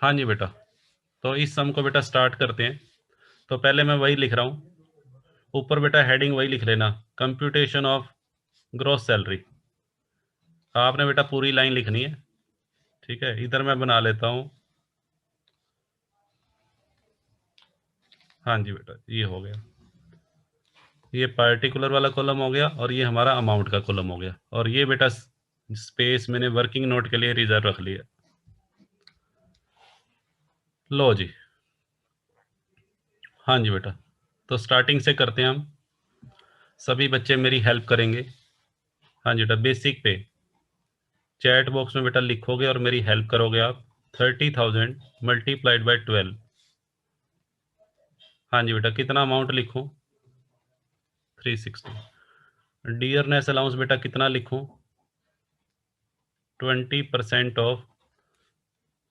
हाँ जी बेटा, तो इस सम को बेटा स्टार्ट करते हैं। तो पहले मैं वही लिख रहा हूँ, ऊपर बेटा हेडिंग वही लिख लेना, कंप्यूटेशन ऑफ ग्रॉस सैलरी। आपने बेटा पूरी लाइन लिखनी है, ठीक है। इधर मैं बना लेता हूँ, हाँ जी बेटा ये हो गया, ये पार्टिकुलर वाला कॉलम हो गया और ये हमारा अमाउंट का कॉलम हो गया। और ये बेटा स्पेस मैंने वर्किंग नोट के लिए रिजर्व रख लिया। लो जी, हाँ जी बेटा, तो स्टार्टिंग से करते हैं हम, सभी बच्चे मेरी हेल्प करेंगे। हाँ जी बेटा, बेसिक पे चैट बॉक्स में बेटा लिखोगे और मेरी हेल्प करोगे आप। 30,000 मल्टीप्लाइड बाई 12। हाँ जी बेटा, कितना अमाउंट लिखूं? 360। डियरनेस अलाउंस बेटा कितना लिखूं? 20% ऑफ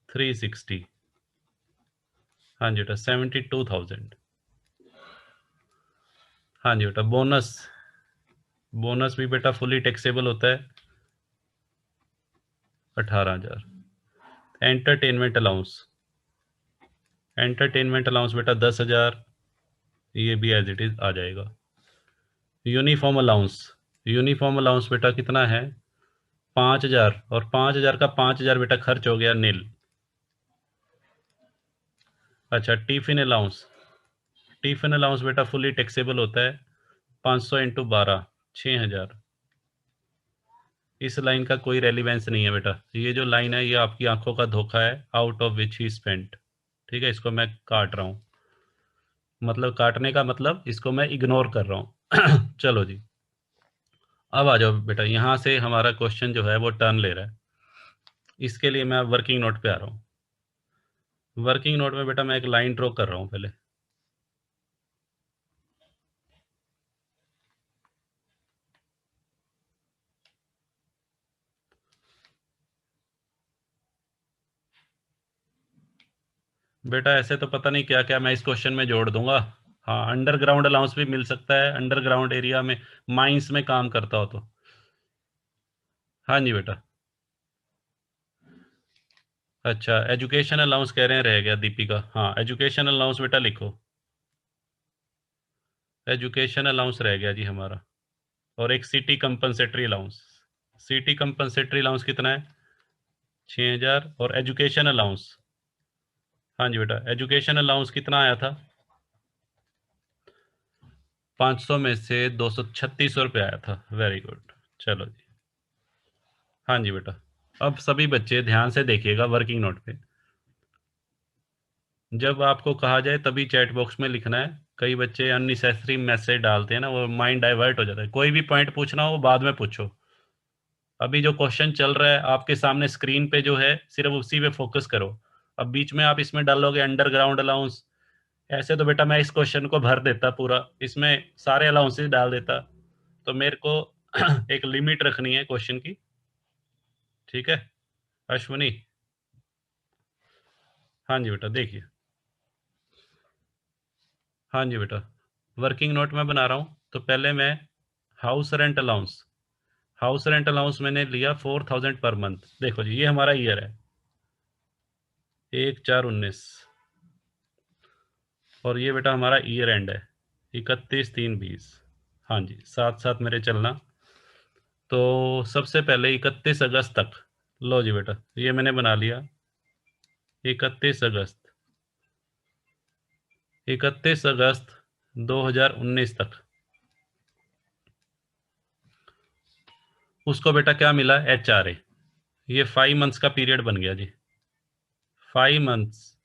360। हाँ जी बेटा, 72,000। हाँ जी बेटा, बोनस, बोनस भी बेटा फुली टैक्सेबल होता है, 18,000। एंटरटेनमेंट अलाउंस, एंटरटेनमेंट अलाउंस बेटा 10,000, ये भी एज इट इज आ जाएगा। यूनिफॉर्म अलाउंस, यूनिफॉर्म अलाउंस बेटा कितना है? 5,000, और 5,000 का 5,000 बेटा खर्च हो गया नील। अच्छा, टिफिन अलाउंस, टिफिन अलाउंस बेटा फुली टैक्सेबल होता है, 500 इंटू 12, 6,000। इस लाइन का कोई रेलिवेंस नहीं है बेटा, ये जो लाइन है ये आपकी आंखों का धोखा है, out of which he spent. ठीक है, इसको मैं काट रहा हूँ, मतलब काटने का मतलब इसको मैं इग्नोर कर रहा हूँ। चलो जी, अब आ जाओ बेटा, यहाँ से हमारा क्वेश्चन जो है वो टर्न ले रहा है। इसके लिए मैं वर्किंग नोट पे आ रहा हूँ। वर्किंग नोट में बेटा मैं एक लाइन ड्रॉ कर रहा हूँ पहले। बेटा ऐसे तो पता नहीं क्या क्या मैं इस क्वेश्चन में जोड़ दूंगा। हाँ, अंडरग्राउंड अलाउंस भी मिल सकता है, अंडरग्राउंड एरिया में माइंस में काम करता हो तो। हाँ जी बेटा। अच्छा, एजुकेशन अलाउंस कह रहे हैं, रह गया दीपिका। हाँ, एजुकेशन अलाउंस बेटा लिखो, एजुकेशन अलाउंस रह गया जी हमारा। और एक city compensatory allowance, city compensatory allowance कितना है? 6,000। और एजुकेशन अलाउंस, हाँ जी बेटा, एजुकेशन अलाउंस कितना आया था? 500 में से 236 रुपये आया था। वेरी गुड, चलो जी। हाँ जी बेटा, अब सभी बच्चे ध्यान से देखिएगा वर्किंग नोट पे। जब आपको कहा जाए तभी चैट बॉक्स में लिखना है। कई बच्चे अननेसेसरी मैसेज डालते हैं ना, वो माइंड डाइवर्ट हो जाता है। कोई भी पॉइंट पूछना हो वो बाद में पूछो, अभी जो क्वेश्चन चल रहा है आपके सामने स्क्रीन पे जो है सिर्फ उसी पे फोकस करो। अब बीच में आप इसमें डालोगे अंडरग्राउंड अलाउंस, ऐसे तो बेटा मैं इस क्वेश्चन को भर देता पूरा, इसमें सारे अलाउंसेस डाल देता। तो मेरे को एक लिमिट रखनी है क्वेश्चन की, ठीक है अश्वनी? हाँ जी बेटा, देखिए, हाँ जी बेटा, वर्किंग नोट में बना रहा हूँ। तो पहले मैं house rent allowance, house rent allowance मैंने लिया 4,000 पर मंथ। देखो जी, ये हमारा ईयर है 1/4/19, और ये बेटा हमारा ईयर एंड है 31/3/20। हाँ जी, साथ साथ मेरे चलना। तो सबसे पहले 31 अगस्त तक, लो जी बेटा ये मैंने बना लिया, 31 अगस्त, 31 अगस्त 2019 तक। उसको बेटा क्या मिला? HRA। ये 5 मंथ्स का पीरियड बन गया जी, 5 मंथ्स।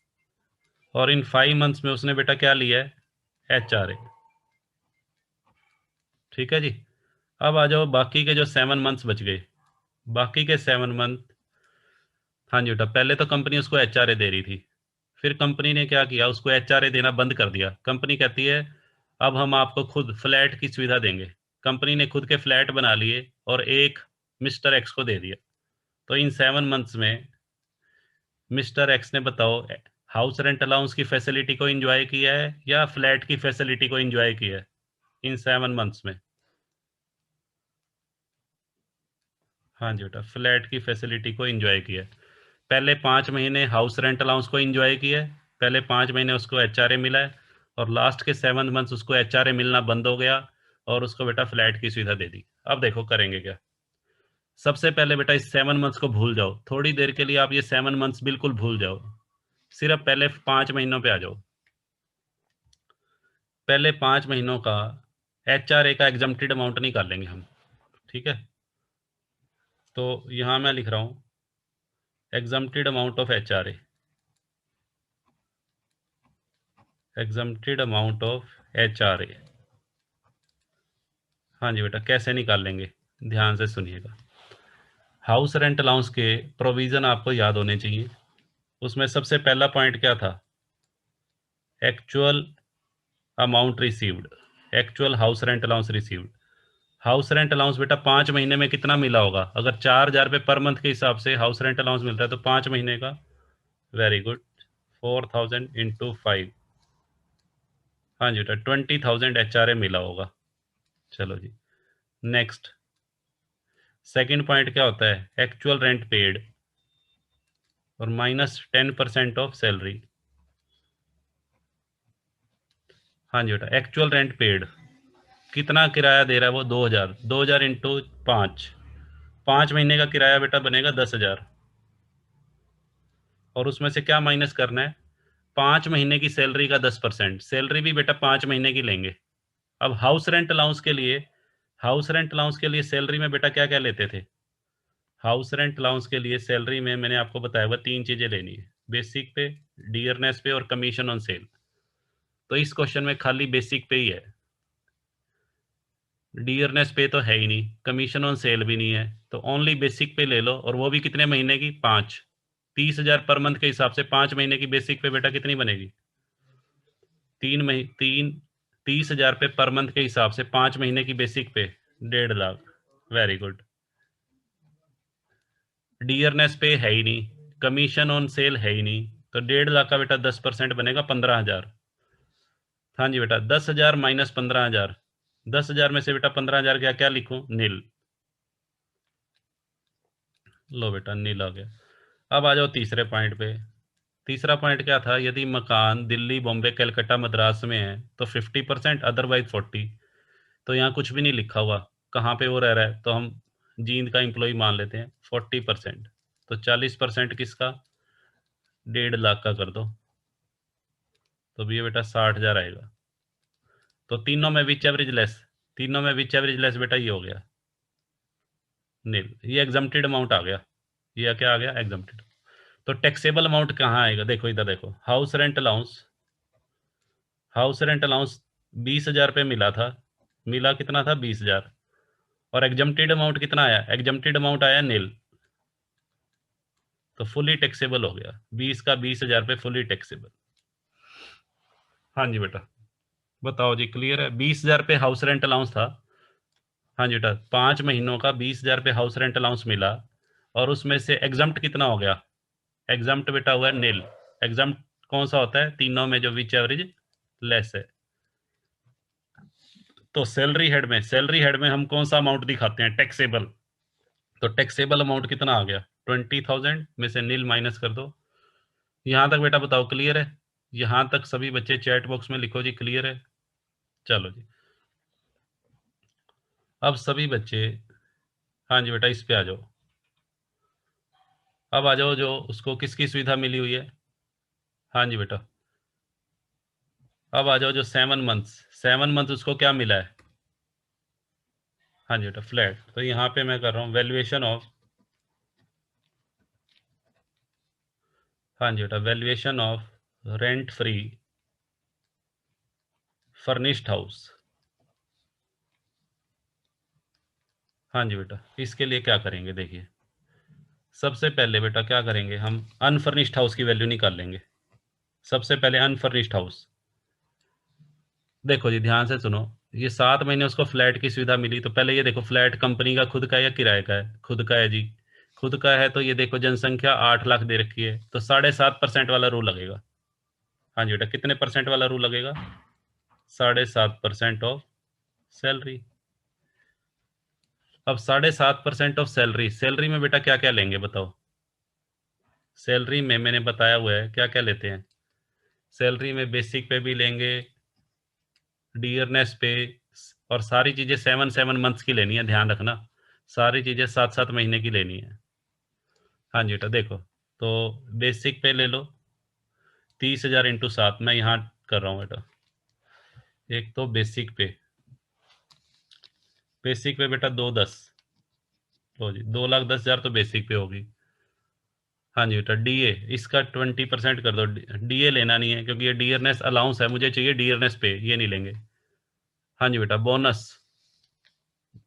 और इन 5 मंथ्स में उसने बेटा क्या लिया है? HRA। ठीक है जी। अब आ जाओ बाकी के जो 7 मंथ्स बच गए, बाकी के 7 मंथ। हाँ जी बेटा, पहले तो कंपनी उसको HRA दे रही थी, फिर कंपनी ने क्या किया, उसको HRA देना बंद कर दिया। कंपनी कहती है अब हम आपको खुद फ्लैट की सुविधा देंगे। कंपनी ने खुद के फ्लैट बना लिए और एक मिस्टर एक्स को दे दिया। तो इन 7 मंथ्स में मिस्टर एक्स ने बताओ हाउस रेंट अलाउंस की फैसिलिटी को एंजॉय किया है या फ्लैट की फैसिलिटी को एंजॉय किया है इन 7 मंथ्स में? हाँ जी बेटा, फ्लैट की फैसिलिटी को एंजॉय किया है। पहले 5 महीने हाउस रेंट अलाउंस को एंजॉय किया है, पहले 5 महीने उसको एचआरए मिला है, और लास्ट के 7 मंथ्स उसको एचआरए मिलना बंद हो गया और उसको बेटा फ्लैट की सुविधा दे दी। अब देखो करेंगे क्या। सबसे पहले बेटा इस 7 मंथ्स को भूल जाओ, थोड़ी देर के लिए आप ये 7 मंथ्स बिल्कुल भूल जाओ, सिर्फ पहले 5 महीनों पे आ जाओ। पहले 5 महीनों का एचआरए का एग्जम्प्टेड अमाउंट निकालेंगे हम, ठीक है। तो यहां मैं लिख रहा हूं exempted amount of HRA, exempted amount of HRA. हाँ जी बेटा, कैसे निकाल लेंगे, ध्यान से सुनिएगा। हाउस रेंट अलाउंस के प्रोविजन आपको याद होने चाहिए। उसमें सबसे पहला पॉइंट क्या था, actual amount received, actual house rent allowance received. House rent allowance बेटा 5 महीने में कितना मिला होगा, अगर 4,000 रुपये पर मंथ के हिसाब से हाउस रेंट अलाउंस मिलता है तो 5 महीने का, वेरी गुड, 4,000 इंटू 5, हाँ जी बेटा 20,000 एचआरए मिला होगा। चलो जी नेक्स्ट, सेकंड पॉइंट क्या होता है, एक्चुअल रेंट पेड और माइनस 10% ऑफ सैलरी। हाँ जी बेटा, एक्चुअल रेंट पेड कितना किराया दे रहा है वो, 2,000, 2,000 इंटू 5, 5 महीने का किराया बेटा बनेगा 10,000, और उसमें से क्या माइनस करना है, 5 महीने की सैलरी का 10%, सैलरी भी बेटा 5 महीने की लेंगे। अब हाउस रेंट अलाउंस के लिए, हाउस रेंट अलाउंस के लिए सैलरी में बेटा क्या क्या लेते थे, हाउस रेंट अलाउंस के लिए सैलरी में मैंने आपको बताया हुआ 3 चीजें लेनी है, बेसिक पे, डियरनेस पे और कमीशन ऑन सेल। तो इस क्वेश्चन में खाली बेसिक पे ही है, डियरनेस पे तो है ही नहीं, कमीशन ऑन सेल भी नहीं है, तो ओनली बेसिक पे ले लो, और वो भी कितने महीने की, 5, 30,000 पर मंथ के हिसाब से 5 महीने की बेसिक पे बेटा कितनी बनेगी, 30,000 पे पर मंथ के हिसाब से 5 महीने की बेसिक पे 1.5 लाख, वेरी गुड। डियरनेस पे है ही नहीं, कमीशन ऑन सेल है ही नहीं, तो 1.5 लाख का बेटा 10% बनेगा 15,000। हाँ जी बेटा, 10,000 माइनस 15,000, 10,000 में से बेटा 15,000 क्या क्या लिखूं, नील, लो बेटा नील आ गया। अब आ जाओ तीसरे पॉइंट पे। तीसरा पॉइंट क्या था, यदि मकान दिल्ली, बॉम्बे, कलकत्ता, मद्रास में है तो 50%, अदरवाइज 40। तो यहाँ कुछ भी नहीं लिखा हुआ कहाँ पे वो रह रहा है, तो हम जींद का एम्प्लॉय मान लेते हैं 40%, तो 40% किसका, 1.5 लाख का कर दो, तो भी ये बेटा 60,000 आएगा। तो तीनों में विच एवरेज लेस, तीनों में विच एवरेज लेस बेटा ये हो गया नील, ये एग्जम्प्टेड अमाउंट आ गया, ये क्या आ गया, एग्जम्प्टेड। तो टैक्सेबल अमाउंट कहाँ आएगा, देखो इधर देखो, house rent allowance, house rent allowance 20,000 रुपये मिला था, मिला कितना था, 20,000, और एग्जम्प्टेड अमाउंट कितना आया, एग्जम्प्टेड अमाउंट आया नील, तो फुली टैक्सेबल हो गया, 20 का 20,000 रुपये फुली टैक्सेबल। हाँ जी बेटा बताओ जी, क्लियर है, 20,000 रुपये हाउस रेंट अलाउंस था। हाँ जी बेटा, 5 महीनों का 20,000 रुपये हाउस रेंट अलाउंस मिला, और उसमें से एग्जम्प्ट कितना हो गया, एग्जम्प्ट बेटा हुआ नील। एग्जम्प्ट कौन सा होता है, तीनों में जो विच एवरेज लेस है। तो सैलरी हेड में, सैलरी हेड में हम कौन सा अमाउंट दिखाते हैं, टैक्सेबल, तो टैक्सेबल अमाउंट कितना आ गया, 20,000 में से नील माइनस कर दो। यहां तक बेटा बताओ क्लियर है, यहां तक सभी बच्चे चैट बॉक्स में लिखो जी क्लियर है। चलो जी, अब सभी बच्चे, हाँ जी बेटा इस पे आ जाओ, अब आ जाओ जो उसको किसकी सुविधा मिली हुई है, हाँ जी बेटा, अब आ जाओ जो 7 मंथ्स, 7 मंथ उसको क्या मिला है, हाँ जी बेटा फ्लैट। तो यहाँ पे मैं कर रहा हूँ वैल्यूएशन ऑफ, हाँ जी बेटा valuation of rent free furnished house. हाँ जी बेटा, इसके लिए क्या करेंगे, देखिए सबसे पहले बेटा क्या करेंगे, हम अनफर्निश्ड हाउस की वैल्यू निकाल लेंगे। सबसे पहले अनफर्निश्ड हाउस, देखो जी ध्यान से सुनो, ये 7 महीने उसको फ्लैट की सुविधा मिली, तो पहले ये देखो फ्लैट कंपनी का खुद का है या किराए का है, खुद का है जी, खुद का है, तो ये देखो जनसंख्या 8 लाख दे रखी है, तो 7.5% वाला रूल लगेगा। हाँ जी बेटा, कितने परसेंट वाला रूल लगेगा, 7.5% ऑफ सैलरी। अब 7.5% ऑफ सैलरी, सैलरी में बेटा क्या क्या लेंगे बताओ, सैलरी में मैंने बताया हुआ है क्या क्या लेते हैं। सैलरी में बेसिक पे भी लेंगे, डियरनेस पे, और सारी चीज़ें 7 मंथ्स की लेनी है, ध्यान रखना सारी चीज़ें 7 महीने की लेनी है। हाँ जी बेटा देखो, तो बेसिक पे ले लो 30,000 इंटू 7, मैं यहाँ कर रहा हूँ बेटा। एक तो बेसिक पे बेटा 2,10, लो जी 2,10,000 तो बेसिक पे होगी। हाँ जी बेटा डीए इसका 20% कर दो, डीए लेना नहीं है क्योंकि ये डियरनेस अलाउंस है, मुझे चाहिए डियरनेस पे, ये नहीं लेंगे। हाँ जी बेटा बोनस,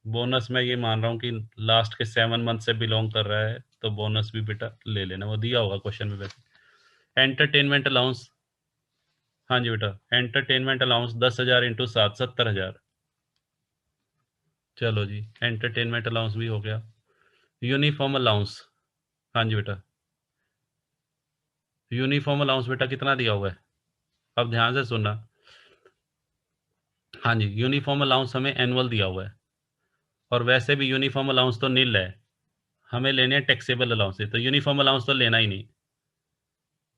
बोनस मैं ये मान रहा हूँ कि लास्ट के 7 मंथ से बिलोंग कर रहा है, तो बोनस भी बेटा ले लेना, वो दिया होगा क्वेश्चन में वैसे। एंटरटेनमेंट अलाउंस, हाँ जी बेटा एंटरटेनमेंट अलाउंस 10,000 इंटू 7, 70,000। चलो जी एंटरटेनमेंट अलाउंस भी हो गया। यूनिफॉर्म अलाउंस, हाँ जी बेटा यूनिफॉर्म अलाउंस बेटा कितना दिया हुआ है, अब ध्यान से सुनना। हाँ जी यूनिफॉर्म अलाउंस हमें एनुअल दिया हुआ है, और वैसे भी यूनिफॉर्म अलाउंस तो नील है, हमें लेने हैं टैक्सेबल अलाउंस है, तो यूनिफॉर्म अलाउंस तो लेना ही नहीं।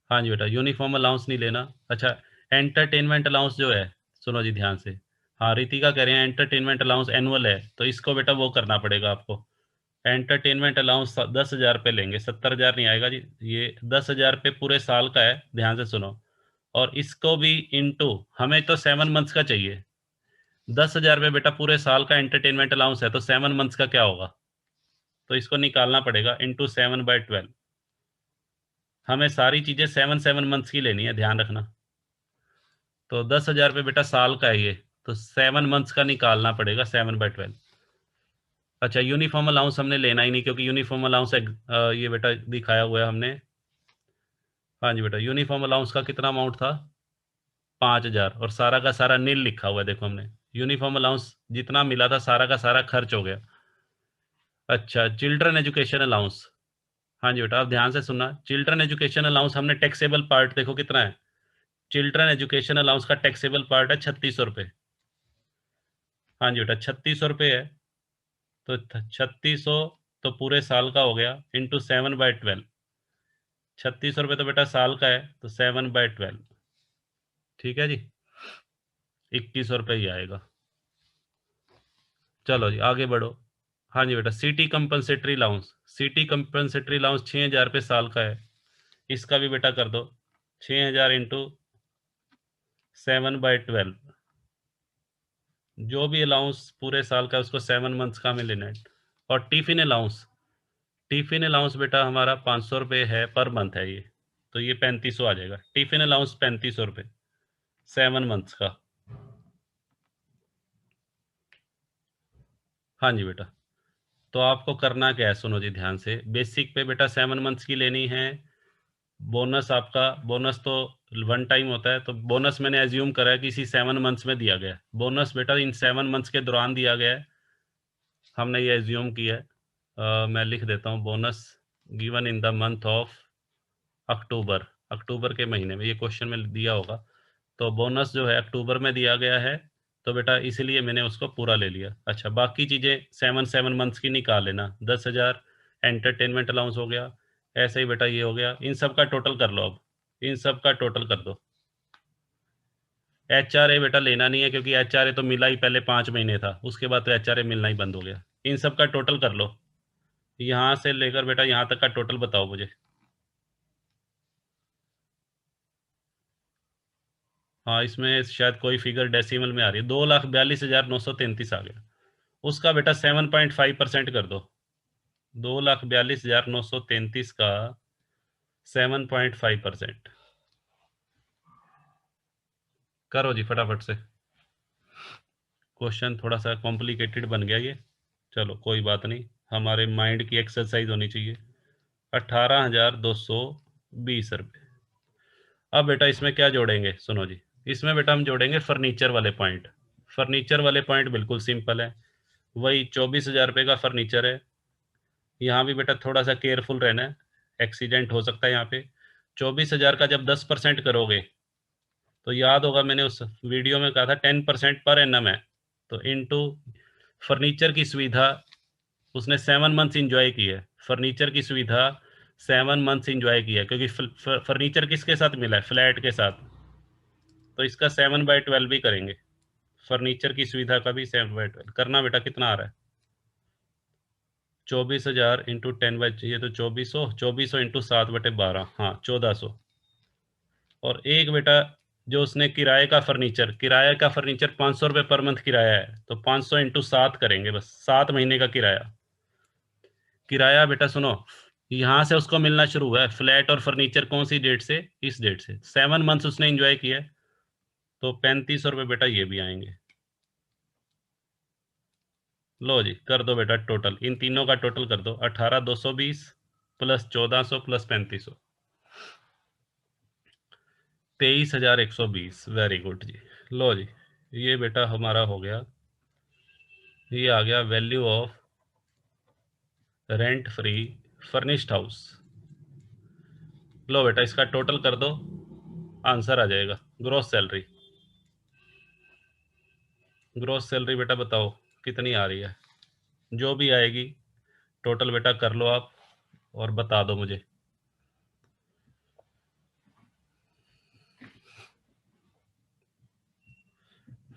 हाँ जी बेटा यूनिफॉर्म अलाउंस नहीं लेना। अच्छा एंटरटेनमेंट अलाउंस जो है, सुनो जी ध्यान से, हाँ रितिका कह रहे हैं एंटरटेनमेंट अलाउंस एनुअल है, तो इसको बेटा वो करना पड़ेगा आपको। एंटरटेनमेंट अलाउंस 10,000 पे लेंगे, 70,000 नहीं आएगा जी, ये 10,000 पे पूरे साल का है, ध्यान से सुनो। और इसको भी इंटू, हमें तो 7 मंथ्स का चाहिए, 10,000 पे बेटा पूरे साल का एंटरटेनमेंट अलाउंस है, तो 7 मंथ्स का क्या होगा, तो इसको निकालना पड़ेगा इंटू 7/12। हमें सारी चीज़ें 7 मंथ्स की लेनी है, ध्यान रखना। तो 10,000 पे बेटा साल का है ये, तो 7 मंथ्स का निकालना पड़ेगा 7/12। अच्छा यूनिफॉर्म अलाउंस हमने लेना ही नहीं क्योंकि यूनिफॉर्म अलाउंस ये बेटा दिखाया हुआ है हमने। हाँ जी बेटा यूनिफॉर्म अलाउंस का कितना अमाउंट था, 5,000, और सारा का सारा नील लिखा हुआ है देखो हमने। यूनिफॉर्म अलाउंस जितना मिला था सारा का सारा खर्च हो गया। अच्छा चिल्ड्रन एजुकेशन अलाउंस, हाँ जी बेटा आप ध्यान से सुनना, चिल्ड्रन एजुकेशन अलाउंस हमने टैक्सेबल पार्ट देखो कितना है, चिल्ड्रन एजुकेशन अलाउंस का टैक्सेबल पार्ट है 3600 रुपये। हाँ जी बेटा 3600 रुपये है, तो 3600 तो पूरे साल का हो गया इंटू 7/12। 3600 रुपये तो बेटा साल का है, तो 7/12, ठीक है जी 2100 रुपये ही आएगा। चलो जी आगे बढ़ो। हाँ जी बेटा city compensatory allowance, city compensatory allowance 6,000 रुपये साल का है, इसका भी बेटा कर दो 6,000 इंटू 7/12, जो भी अलाउंस पूरे साल का उसको 7 मंथ्स का हमें लेना है। और टिफिन अलाउंस, टिफिन अलाउंस बेटा हमारा 500 रुपये है पर मंथ है ये, तो ये 3500 आ जाएगा, टिफिन अलाउंस 3500 रुपये 7 मंथ्स का। हाँ जी बेटा, तो आपको करना क्या है सुनो जी ध्यान से, बेसिक पे बेटा 7 मंथ्स की लेनी है। बोनस आपका, बोनस तो 1 टाइम होता है, तो बोनस मैंने एज्यूम करा है कि इसी 7 मंथ्स में दिया गया है, बोनस बेटा इन 7 मंथ्स के दौरान दिया गया है, हमने ये एज्यूम किया है। मैं लिख देता हूँ bonus given in the month of October, अक्टूबर के महीने में, ये क्वेश्चन में दिया होगा, तो बोनस जो है अक्टूबर में दिया गया है, तो बेटा इसीलिए मैंने उसको पूरा ले लिया। अच्छा बाकी चीज़ें 7 मंथ्स की निकाल लेना, 10,000 एंटरटेनमेंट अलाउंस हो गया, ऐसे ही बेटा ये हो गया, इन सब का टोटल कर लो, अब इन सब का टोटल कर दो। HRA बेटा लेना नहीं है क्योंकि HRA तो मिला ही पहले 5 महीने था, उसके बाद तो HRA मिलना ही बंद हो गया। इन सब का टोटल कर लो, यहाँ से लेकर बेटा यहाँ तक का टोटल बताओ मुझे। हाँ इसमें शायद कोई फिगर डेसिमल में आ रही है, 2,42,933 आ गया, उसका बेटा 7.5% कर दो, 2,42,933 का 7.5% करो जी फटाफट से। क्वेश्चन थोड़ा सा कॉम्प्लिकेटेड बन गया ये, चलो कोई बात नहीं, हमारे माइंड की एक्सरसाइज होनी चाहिए। 18,220 रुपये। अब बेटा इसमें क्या जोड़ेंगे सुनो जी, इसमें बेटा हम जोड़ेंगे फर्नीचर वाले पॉइंट। फर्नीचर वाले पॉइंट बिल्कुल सिंपल है, वही 24,000 रुपये का फर्नीचर है। यहाँ भी बेटा थोड़ा सा केयरफुल रहना है, एक्सीडेंट हो सकता है यहाँ पे। 24,000 का जब 10% करोगे, तो याद होगा मैंने उस वीडियो में कहा था 10% पर एनम है, तो इनटू फर्नीचर की सुविधा, उसने 7 मंथ्स इंजॉय की है, फर्नीचर की सुविधा 7 मंथ्स इंजॉय किया, क्योंकि फर्नीचर किसके साथ मिला है? फ्लैट के साथ। तो इसका 7/12 भी करेंगे, फर्नीचर की सुविधा का भी 7/12 करना। बेटा कितना आ रहा है? 24,000 इंटू 10/, ये तो 2400 इंटू 7/12, हाँ 1400। और एक बेटा जो उसने किराए का फर्नीचर 500 रुपये पर मंथ किराया है, तो 500 इंटू 7 करेंगे, बस 7 महीने का किराया बेटा सुनो, यहाँ से उसको मिलना शुरू हुआ है फ्लैट और फर्नीचर, कौन सी डेट से? इस डेट से। 7 मंथ्स उसने एंजॉय किया है, तो 3500 रुपये बेटा ये भी आएंगे। लो जी कर दो बेटा टोटल, इन तीनों का टोटल कर दो। 18,220 प्लस 1400 प्लस 3500, 23,120। वेरी गुड जी। लो जी ये बेटा हमारा हो गया, ये आ गया value of rent free furnished house. लो बेटा इसका टोटल कर दो, आंसर आ जाएगा। ग्रोस सैलरी बेटा बताओ कितनी आ रही है? जो भी आएगी टोटल बेटा कर लो आप और बता दो मुझे।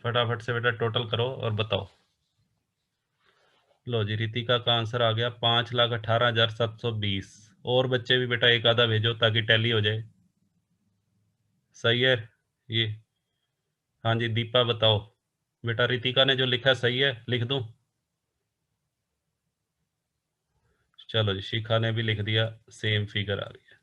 फटाफट से बेटा टोटल करो और बताओ। लो जी रितिका का आंसर आ गया 5,18,720। और बच्चे भी बेटा एक आधा भेजो ताकि टैली हो जाए। सही है ये? हाँ जी दीपा बताओ। बेटा रितिका ने जो लिखा सही है, लिख दूं? चलो जी शिखा ने भी लिख दिया, सेम फिगर आ गई है।